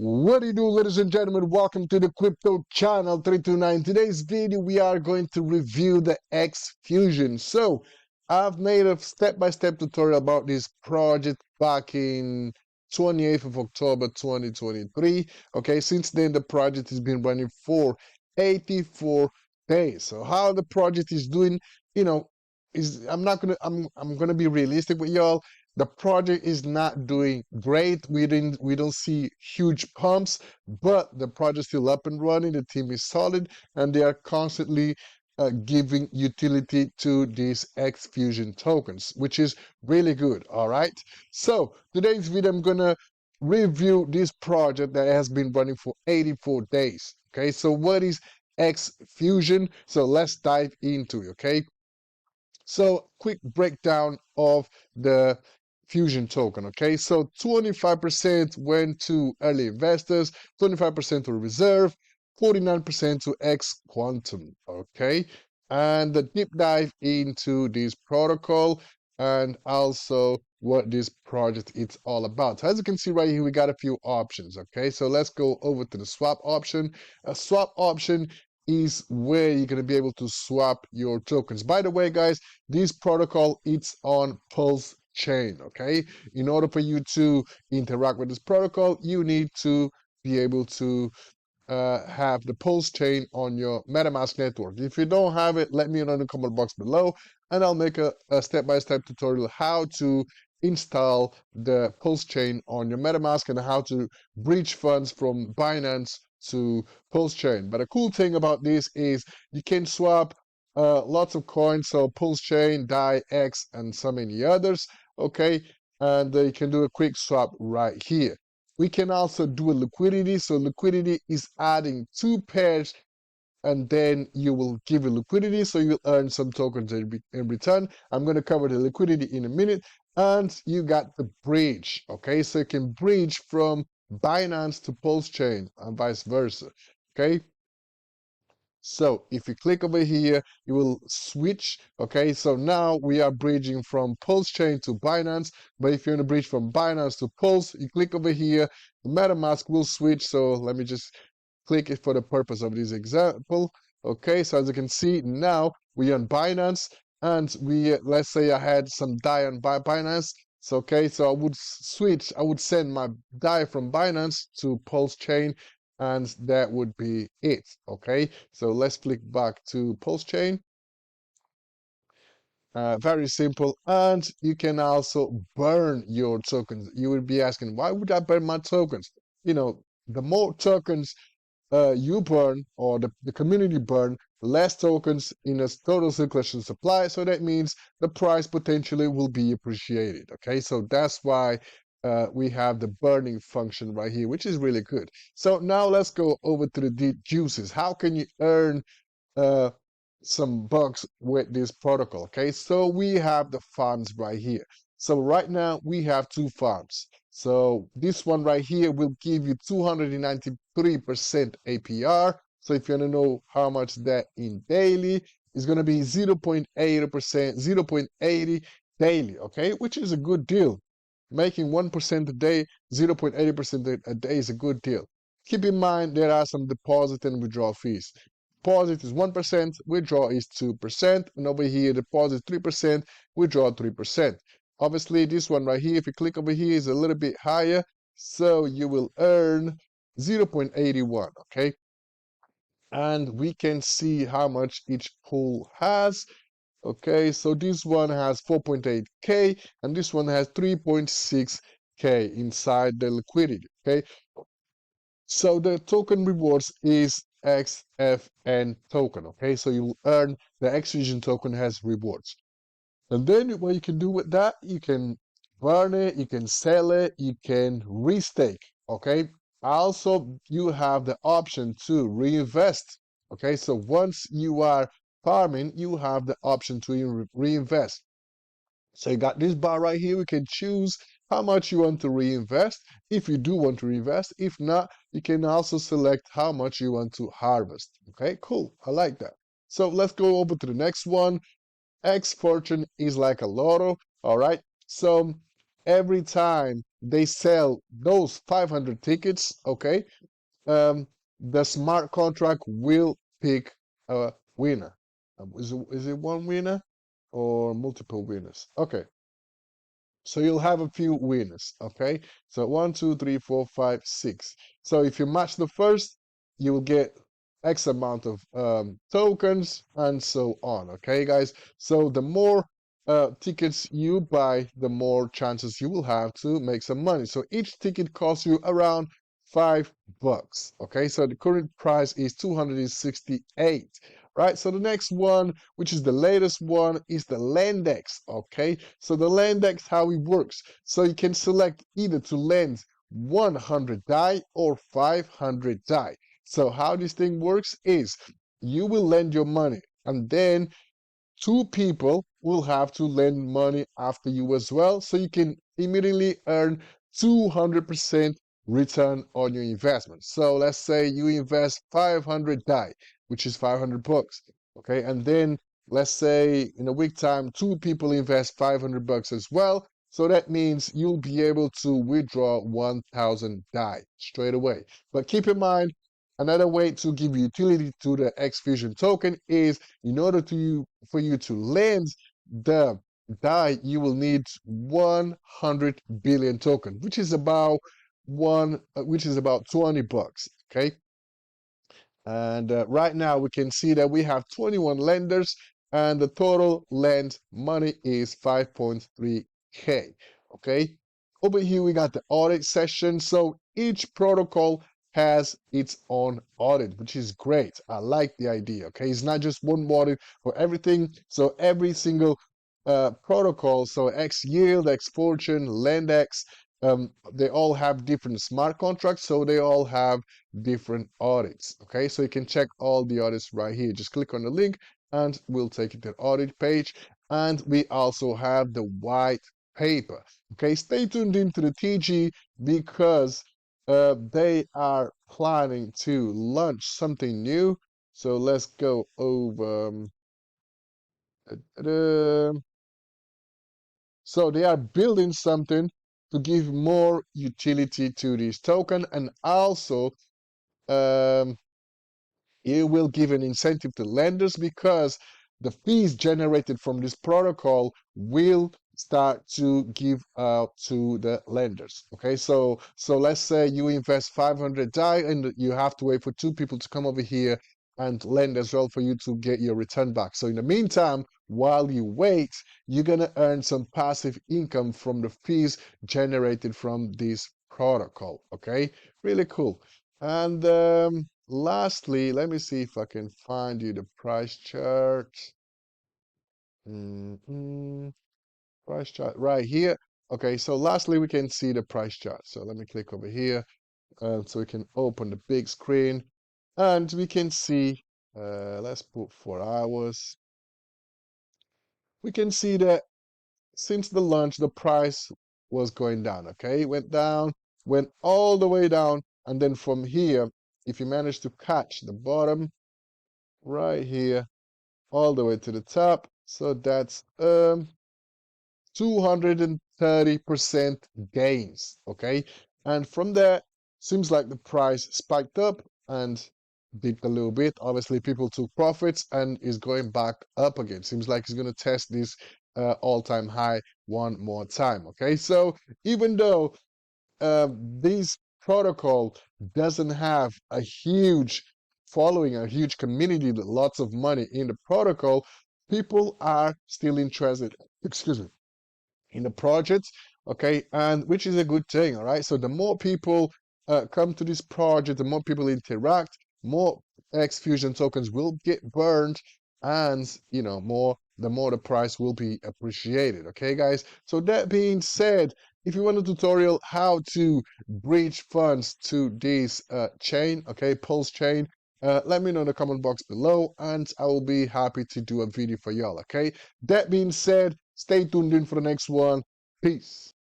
What do you do, ladies and gentlemen? Welcome to the Crypto Channel 329. Today's video, we are going to review the Xfuzion. So, I've made a step-by-step tutorial about this project back in 28th of October 2023. Okay, since then, the project has been running for 84 days. So, how the project is doing, is I'm gonna be realistic with y'all. The project is not doing great. We don't see huge pumps, but the project is still up and running. The team is solid, and they are constantly giving utility to these Xfuzion tokens, which is really good. All right. So today's video, I'm gonna review this project that has been running for 84 days. Okay. So what is Xfuzion? So let's dive into it. Okay. So quick breakdown of the Fusion token, okay? So 25% went to early investors, 25% to reserve, 49% to X Quantum, okay? And the deep dive into this protocol and also what this project is all about. So as you can see right here, we got a few options, okay? So let's go over to the swap option. A swap option is where you're going to be able to swap your tokens. By the way, guys, this protocol, it's on Pulse chain, okay? In order for you to interact with this protocol, you need to be able to have the Pulse chain on your MetaMask network. If you don't have it, let me know in the comment box below, and I'll make a step-by-step tutorial how to install the Pulse chain on your MetaMask and how to bridge funds from Binance to Pulse chain. But the cool thing about this is you can swap lots of coins, so Pulse chain, DAI, X, and so many others, okay? And you can do a quick swap right here. We can also do a liquidity. So liquidity is adding 2 pairs, and then you will give a liquidity, so you'll earn some tokens in return. I'm going to cover the liquidity in a minute. And you got the bridge, okay? So you can bridge from Binance to Pulse chain and vice versa, okay? So if you click over here, you will switch, okay? So now we are bridging from Pulse chain to Binance, but if you want to bridge from Binance to Pulse, you click over here, the MetaMask will switch. So let me just click it for the purpose of this example. Okay, so as you can see, now we on Binance, and let's say I had some DAI on Binance. So, okay, so I would switch, I would send my DAI from Binance to Pulse chain, and that would be it, okay? So let's flick back to Pulse chain. Very simple, and you can also burn your tokens. You would be asking, why would I burn my tokens? The more tokens you burn, or the community burn, less tokens in a total circulation supply. So that means the price potentially will be appreciated. Okay, so that's why we have the burning function right here, which is really good. So now let's go over to the deep juices. How can you earn uh, some bucks with this protocol? Okay, so we have the farms right here. So right now we have 2 farms. So this one right here will give you 293% APR. So if you want to know how much that in daily, it's going to be 0.80%, 0.80 daily, okay, which is a good deal. Making 1% a day, 0.80% a day is a good deal. Keep in mind there are some deposit and withdrawal fees. Deposit is 1%, withdraw is 2%, and over here deposit 3%, withdraw 3%. Obviously, this one right here, if you click over here, is a little bit higher, so you will earn 0.81, okay? And we can see how much each pool has. Okay, so this one has 4.8K, and this one has 3.6K inside the liquidity, okay? So the token rewards is XFN token, okay? So you earn the Xfuzion token has rewards. And then what you can do with that, you can burn it, you can sell it, you can restake, okay? Also, you have the option to reinvest, okay? So once you are farming, you have the option to reinvest. So you got this bar right here. We can choose how much you want to reinvest, if you do want to reinvest. If not, you can also select how much you want to harvest. Okay, cool. I like that. So let's go over to the next one. X Fortune is like a lotto, all right? So every time they sell those 500 tickets, okay, the smart contract will pick a winner. Is it one winner or multiple winners? Okay, so you'll have a few winners, okay? So 1, 2, 3, 4, 5, 6. So if you match the first, you will get X amount of tokens and so on, okay, guys? So the more tickets you buy, the more chances you will have to make some money. So each ticket costs you around $5, okay? So the current price is 268, right? So the next one, which is the latest one, is the Lendex, okay? So the Lendex, how it works. So you can select either to lend 100 DAI or 500 DAI. So how this thing works is you will lend your money and then two people will have to lend money after you as well, so you can immediately earn 200% return on your investment. So let's say you invest 500 DAI, which is $500, okay? And then let's say in a week time, two people invest $500 as well. So that means you'll be able to withdraw 1,000 DAI straight away. But keep in mind, another way to give utility to the Xfuzion token is in order for you to lend the DAI, you will need 100 billion token, which is about $20. Okay, and right now we can see that we have 21 lenders, and the total lend money is 5.3K. Okay, over here we got the audit session. So each protocol has its own audit, which is great. I like the idea. Okay, it's not just one audit for everything. So every single protocol, so XYield, Xfortune, Lendex, they all have different smart contracts, so they all have different audits. Okay, so you can check all the audits right here. Just click on the link and we'll take you to the audit page. And we also have the white paper. Okay, stay tuned into the TG because they are planning to launch something new. So let's go over. So they are building something to give more utility to this token, and also um, it will give an incentive to lenders because the fees generated from this protocol will start to give out to the lenders. Okay, so let's say you invest 500 DAI and you have to wait for two people to come over here and lend as well for you to get your return back. So in the meantime, while you wait, you're gonna earn some passive income from the fees generated from this protocol. Okay, really cool. And lastly, let me see if I can find you the price chart. Price chart right here. Okay, so lastly, we can see the price chart. So let me click over here, so we can open the big screen, and we can see. Let's put 4 hours. We can see that since the launch, the price was going down. Okay, it went down, went all the way down, and then from here, if you manage to catch the bottom right here, all the way to the top, so that's 230% gains. Okay, and from there, seems like the price spiked up and dipped a little bit. Obviously, people took profits and is going back up again. Seems like it's going to test this all-time high one more time. Okay, so even though this protocol doesn't have a huge following, a huge community, lots of money in the protocol, people are still interested, excuse me, in the project, okay, and which is a good thing. All right, so the more people come to this project, the more people interact, more Xfuzion tokens will get burned, and the more the price will be appreciated. Okay, guys, so that being said, if you want a tutorial how to bridge funds to this chain, okay, Pulse chain, let me know in the comment box below and I will be happy to do a video for y'all. Okay, that being said, stay tuned in for the next one. Peace.